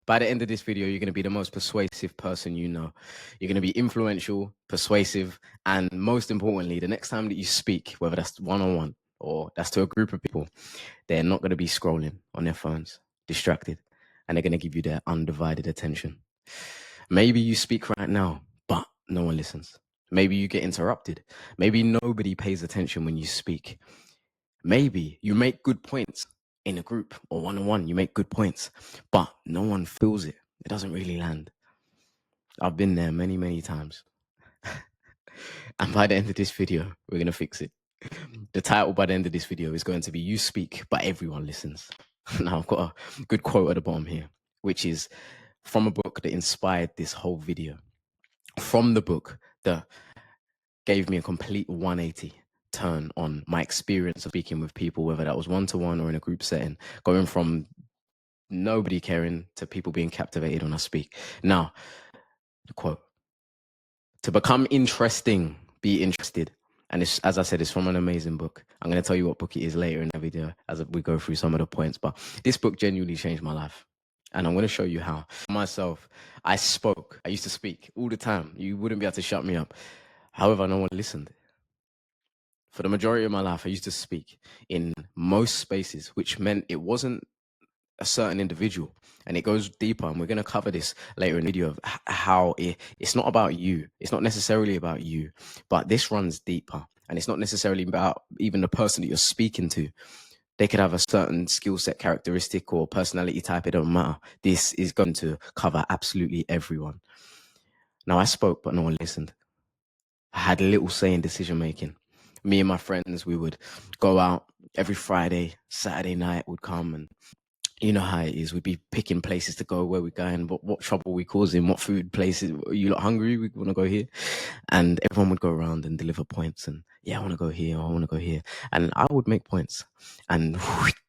By the end of this video, you're going to be the most persuasive person you know. You're going to be influential, persuasive, and most importantly, the next time that you speak, whether that's one-on-one or that's to a group of people, they're not going to be scrolling on their phones, distracted, and they're going to give you their undivided attention. Maybe you speak right now, but no one listens. Maybe you get interrupted. Maybe nobody pays attention when you speak. Maybe you make good points in a group or one-on-one, you make good points, but no one feels it. It doesn't really land. I've been there many, many times. And by the end of this video, we're going to fix it. The title by the end of this video is going to be You Speak, but Everyone Listens. Now, I've got a good quote at the bottom here, which is from a book that inspired this whole video. From the book that gave me a complete 180 turn on my experience of speaking with people, whether that was one-to-one or in a group setting, going from nobody caring to people being captivated when I speak. Now, the quote, to become interesting, be interested. And it's, as I said, it's from an amazing book. I'm going to tell you what book it is later in the video as we go through some of the points. But this book genuinely changed my life. And I'm going to show you how. Myself, I used to speak all the time. You wouldn't be able to shut me up. However, no one listened. For the majority of my life, I used to speak in most spaces, which meant it wasn't a certain individual. And it goes deeper. And we're going to cover this later in the video of how it's not about you. It's not necessarily about you, but this runs deeper. And it's not necessarily about even the person that you're speaking to. They could have a certain skill set characteristic or personality type. It don't matter. This is going to cover absolutely everyone. Now, I spoke, but no one listened. I had little say in decision making. Me and my friends, we would go out every Friday, Saturday night would come, and you know how it is. We'd be picking places to go, where we're going, what trouble we causing, what food places. Are you lot hungry? We want to go here. And everyone would go around and deliver points. And yeah, I want to go here. I want to go here. And I would make points. And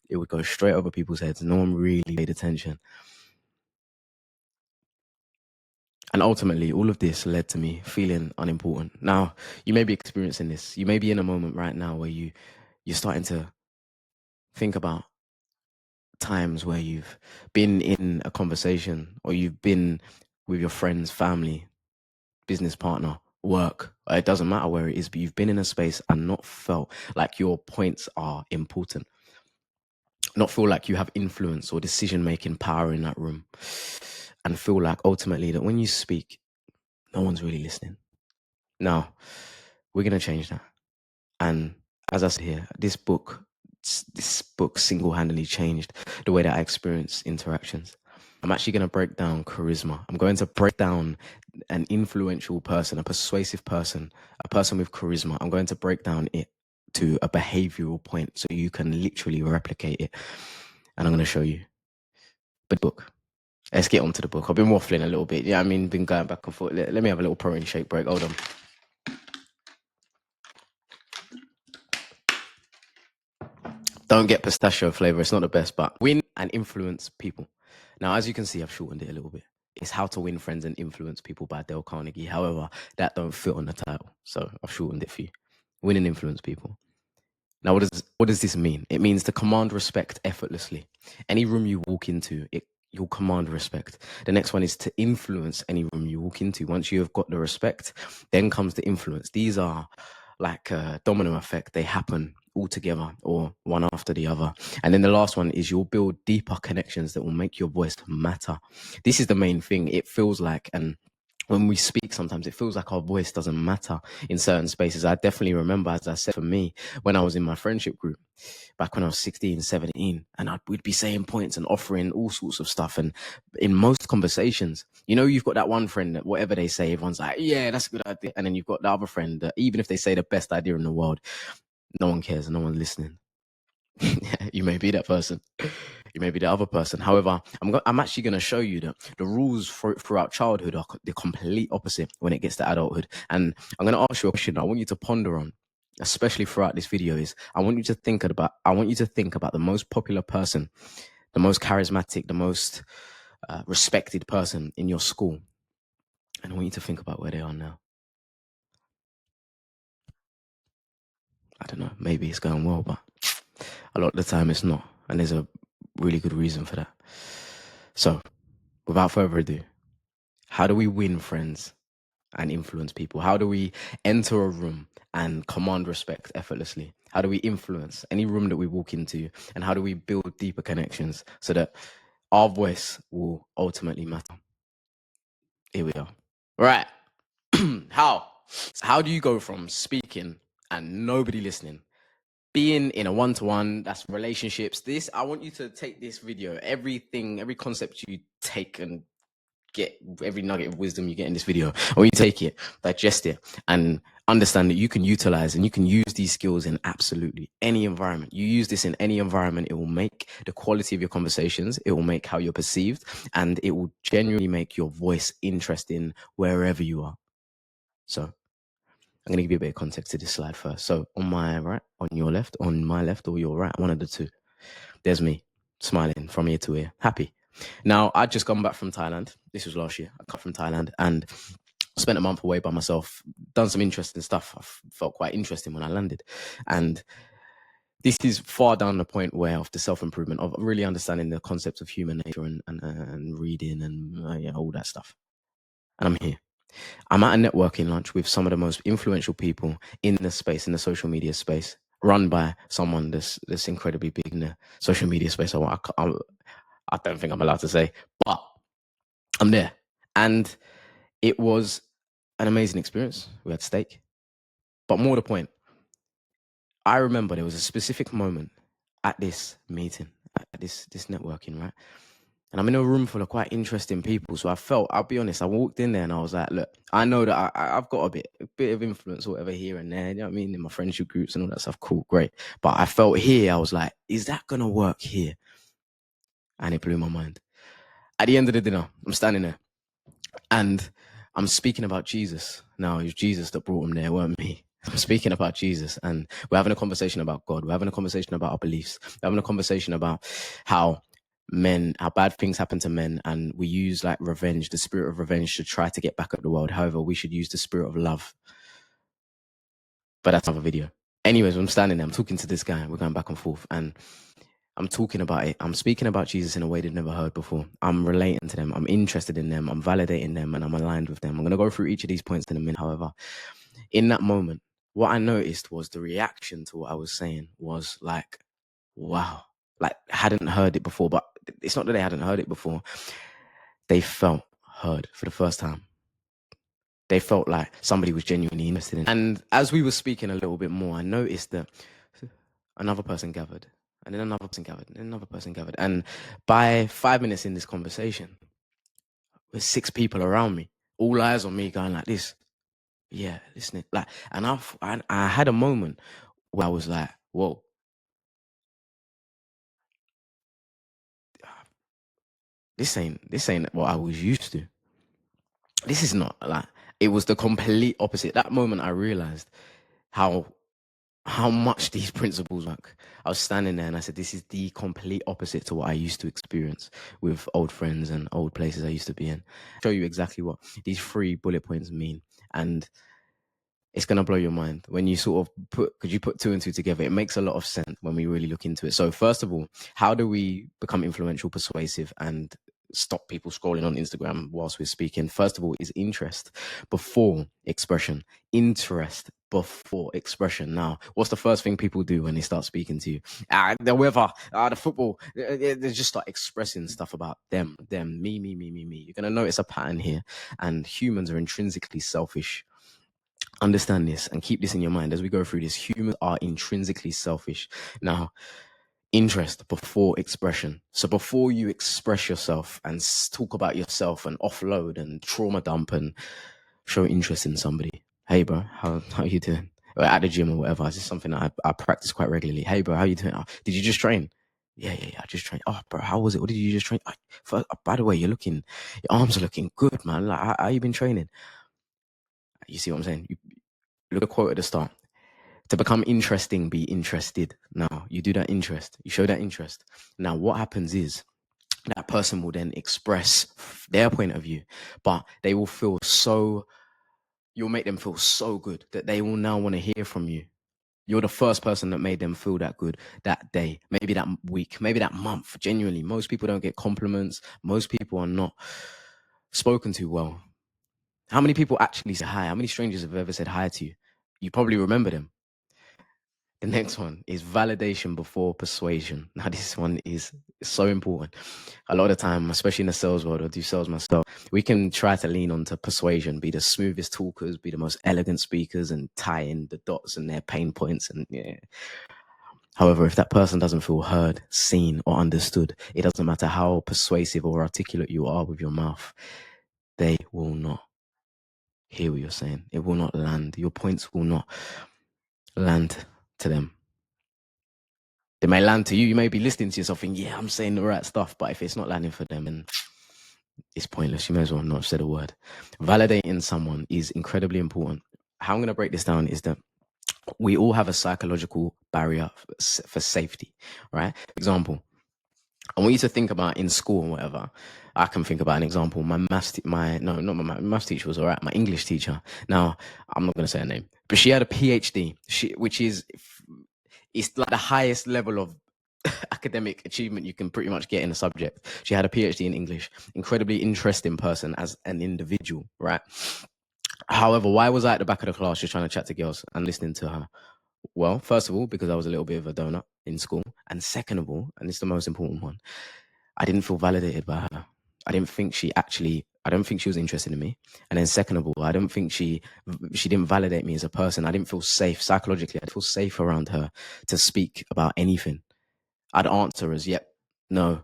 it would go straight over people's heads. No one really paid attention. And ultimately, all of this led to me feeling unimportant. Now, you may be experiencing this. You may be in a moment right now where you're starting to think about times where you've been in a conversation or you've been with your friends, family, business partner, work. It doesn't matter where it is, but you've been in a space and not felt like your points are important. Not feel like you have influence or decision-making power in that room. And feel like ultimately that when you speak, no one's really listening. Now, we're going to change that. And as I said here, this book single-handedly changed the way that I experience interactions. I'm actually going to break down charisma. I'm going to break down an influential person, a persuasive person, a person with charisma. I'm going to break down it to a behavioral point so you can literally replicate it. And I'm going to show you. But book. Let's get on to the book. I've been waffling a little bit. Yeah, I mean, been going back and forth. Let me have a little protein shake break. Hold on. Don't get pistachio flavor. It's not the best, but win and influence people. Now, as you can see, I've shortened it a little bit. It's How to Win Friends and Influence People by Dale Carnegie. However, that don't fit on the title, so I've shortened it for you. Win and influence people. Now, what does this mean? It means to command respect effortlessly. Any room you walk into, you'll command respect. The next one is to influence any room you walk into. Once you have got the respect, then comes the influence. These are like a domino effect. They happen all together or one after the other. And then the last one is you'll build deeper connections that will make your voice matter. This is the main thing. It feels like, and when we speak, sometimes it feels like our voice doesn't matter in certain spaces. I definitely remember, as I said, for me, when I was in my friendship group, back when I was 16, 17, and we'd be saying points and offering all sorts of stuff. And in most conversations, you know, you've got that one friend that whatever they say, everyone's like, yeah, that's a good idea. And then you've got the other friend that even if they say the best idea in the world, no one cares and no one's listening. You may be that person. You may be the other person. However, I'm actually going to show you that the rules throughout childhood are the complete opposite when it gets to adulthood. And I'm going to ask you a question I want you to ponder on, especially throughout this video, is I want you to think about the most popular person, the most charismatic, the most respected person in your school. And I want you to think about where they are now. I don't know, maybe it's going well, but a lot of the time it's not. And there's a really good reason for that. So without further ado, how do we win friends and influence people? How do we enter a room and command respect effortlessly? How do we influence any room that we walk into? And how do we build deeper connections so that our voice will ultimately matter? Here we are. Right. How? How do you go from speaking and nobody listening, being in a one-to-one, that's relationships? This, I want you to take this video, everything, every concept you take and get, every nugget of wisdom you get in this video, or you take it, digest it, and understand that you can utilize and you can use these skills in absolutely any environment. You use this in any environment, it will make the quality of your conversations, it will make how you're perceived, and it will genuinely make your voice interesting wherever you are. So I'm going to give you a bit of context to this slide first. So on my right, on your left, on my left, or your right, one of the two, there's me smiling from ear to ear, happy. Now, I'd just gone back from Thailand. This was last year. I come from Thailand and spent a month away by myself, done some interesting stuff. I felt quite interesting when I landed. And this is far down the point where of the self-improvement, of really understanding the concepts of human nature and reading and all that stuff. And I'm here. I'm at a networking lunch with some of the most influential people in the space, in the social media space, run by someone that's incredibly big in the social media space. I don't think I'm allowed to say, but I'm there. And it was an amazing experience. We had steak. But more to the point, I remember there was a specific moment at this meeting, at this networking, right? And I'm in a room full of quite interesting people. So I'll be honest, I walked in there and I was like, look, I know that I've got a bit of influence or whatever here and there, you know what I mean? In my friendship groups and all that stuff. Cool, great. But I felt here, I was like, is that going to work here? And it blew my mind. At the end of the dinner, I'm standing there and I'm speaking about Jesus. Now, it was Jesus that brought him there, weren't me. I'm speaking about Jesus and we're having a conversation about God. We're having a conversation about our beliefs. We're having a conversation about how bad things happen to men, and we use like revenge, the spirit of revenge, to try to get back at the world. However, we should use the spirit of love. But that's another video. Anyways, I'm standing there, I'm talking to this guy, we're going back and forth, and I'm talking about it. I'm speaking about Jesus in a way they've never heard before. I'm relating to them. I'm interested in them. I'm validating them, and I'm aligned with them. I'm going to go through each of these points in a minute. However, in that moment, what I noticed was the reaction to what I was saying was like, wow. Like, hadn't heard it before, but it's not that they hadn't heard it before. They felt heard for the first time. They felt like somebody was genuinely interested in. And as we were speaking a little bit more, I noticed that another person gathered, and then another person gathered, and then another person gathered. And by 5 minutes in this conversation, there's 6 people around me, all eyes on me, going like this. Yeah, listening. Like, and I had a moment where I was like, whoa. This ain't what I was used to. This is not like, it was the complete opposite. That moment I realized how much these principles work. I was standing there and I said, this is the complete opposite to what I used to experience with old friends and old places I used to be in. I'll show you exactly what these 3 bullet points mean. And it's going to blow your mind when you sort of because you put 2 and 2 together. It makes a lot of sense when we really look into it. So first of all, how do we become influential, persuasive, and stop people scrolling on Instagram whilst we're speaking? First of all, is interest before expression. Interest before expression. Now, what's the first thing people do when they start speaking to you? The weather, the football. They just start expressing stuff about them, me. You're going to notice a pattern here, and humans are intrinsically selfish. Understand this and keep this in your mind as we go through this. Humans are intrinsically selfish. Now, interest before expression. So before you express yourself and talk about yourself and offload and trauma dump and show interest in somebody. Hey, bro, how you doing? Or at the gym or whatever. This is something that I practice quite regularly. Hey, bro, how you doing? Oh, did you just train? Yeah, I just trained. Oh, bro, how was it? What did you just train? By the way, your arms are looking good, man. Like, how you been training? You see what I'm saying? Look at the quote at the start. To become interesting, be interested. Now, you do that interest. You show that interest. Now, what happens is that person will then express their point of view, but they will you'll make them feel so good that they will now want to hear from you. You're the first person that made them feel that good that day, maybe that week, maybe that month. Genuinely, most people don't get compliments. Most people are not spoken to well. How many people actually say hi? How many strangers have ever said hi to you? You probably remember them. The next one is validation before persuasion. Now, this one is so important. A lot of the time, especially in the sales world, I do sales myself, we can try to lean onto persuasion, be the smoothest talkers, be the most elegant speakers, and tie in the dots and their pain points. And yeah. However, if that person doesn't feel heard, seen, or understood, it doesn't matter how persuasive or articulate you are with your mouth, they will not hear what you're saying. It will not land. Your points will not land to them. They may land to you. You may be listening to yourself thinking, yeah, I'm saying the right stuff. But if it's not landing for them, then it's pointless. You may as well not have said a word. Validating someone is incredibly important. How I'm going to break this down is that we all have a psychological barrier for safety, right? Example, I want you to think about in school or whatever. I can think about an example. My maths teacher was all right. My English teacher. Now, I'm not going to say her name, but she had a PhD, which is it's like the highest level of academic achievement you can pretty much get in a subject. She had a PhD in English. Incredibly interesting person as an individual, right? However, why was I at the back of the class just trying to chat to girls and listening to her? Well, first of all, because I was a little bit of a donut in school. And second of all, and it's the most important one, I didn't feel validated by her. I don't think she was interested in me. And then second of all, I don't think she didn't validate me as a person. I didn't feel safe psychologically. I didn't feel safe around her to speak about anything. I'd answer as, yep, no,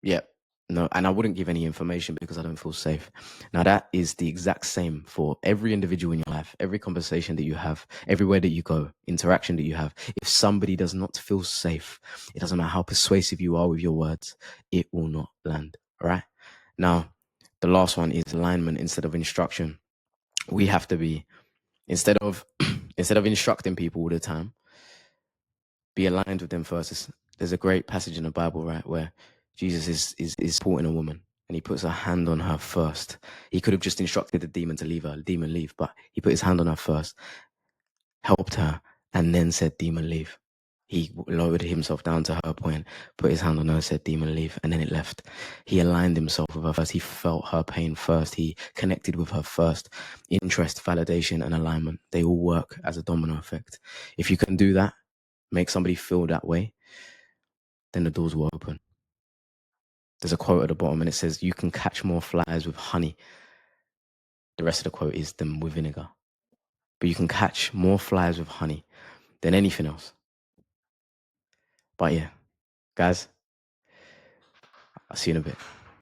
yep, no. And I wouldn't give any information because I don't feel safe. Now, that is the exact same for every individual in your life, every conversation that you have, everywhere that you go, interaction that you have. If somebody does not feel safe, it doesn't matter how persuasive you are with your words, it will not land. All right. Now, the last one is alignment instead of instruction. We have to be, instead of instructing people all the time, be aligned with them first. There's a great passage in the Bible, right, where Jesus is supporting a woman and he puts a hand on her first. He could have just instructed the demon to leave her, demon leave, but he put his hand on her first, helped her, and then said, demon leave. He lowered himself down to her point, put his hand on her, said, demon leave, and then it left. He aligned himself with her first. He felt her pain first. He connected with her first. Interest, validation, and alignment, they all work as a domino effect. If you can do that, make somebody feel that way, then the doors will open. There's a quote at the bottom and it says, you can catch more flies with honey. The rest of the quote is than with vinegar. But you can catch more flies with honey than anything else. But yeah, guys, I'll see you in a bit.